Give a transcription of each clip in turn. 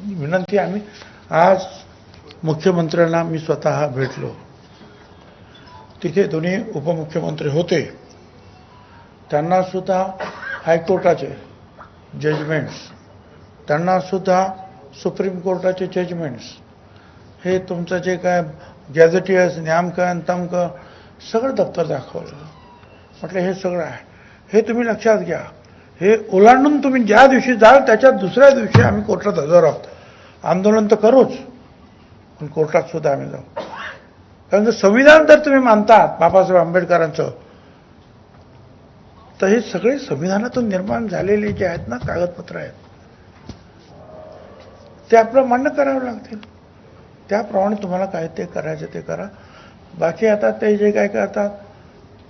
विनंती आम्ही आज मुख्यमंत्र्यांना मी स्वतः भेटलो. तिथे दोन्ही उपमुख्यमंत्री होते. त्यांना सुद्धा हायकोर्टाचे जजमेंट्स, त्यांना सुद्धा सुप्रीम कोर्टाचे जजमेंट्स, हे तुमचं जे काय गॅझेटियर्स न्यामकन तमकं सगळं दप्तर दाखवलं. म्हटलं हे सगळं आहे, हे तुम्ही लक्षात घ्या. हे ओलांडून तुम्ही ज्या दिवशी जाल त्याच्या दुसऱ्या दिवशी आम्ही कोर्टात हजर आहोत. आंदोलन तर करूच, पण कोर्टात सुद्धा आम्ही जाऊ. कारण जर संविधान जर तुम्ही मानतात बाबासाहेब आंबेडकरांचं, तर हे सगळे संविधानातून निर्माण झालेले जे आहेत ना कागदपत्र आहेत, ते आपलं मान्य करावं लागतील. त्याप्रमाणे तुम्हाला काय ते करायचं ते करा. बाकी आता ते जे काय करतात,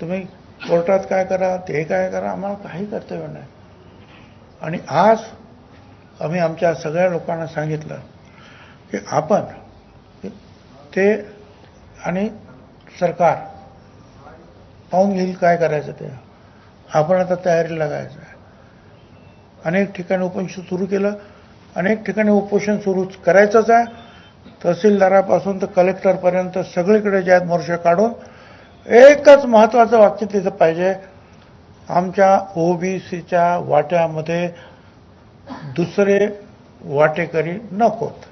तुम्ही कोर्टात काय करा, ते काय करा, आम्हाला काही कर्तव्य नाही. आणि आज आम्ही आमच्या सगळ्या लोकांना सांगितलं की आपण ते आणि सरकार पाहून घेईल काय करायचं ते. आपण आता तयारीला लागायचं आहे. अनेक ठिकाणी उपोषण सुरू केलं, अनेक ठिकाणी उपोषण सुरू करायचंच आहे. तहसीलदारापासून तर कलेक्टरपर्यंत सगळीकडे जे आहेत मोर्चे काढून एकच महत्त्वाचं वाक्य तिथं पाहिजे, आमच्या ओबीसीच्या वाट्यामध्ये दुसरे वाटेकरी नकोत.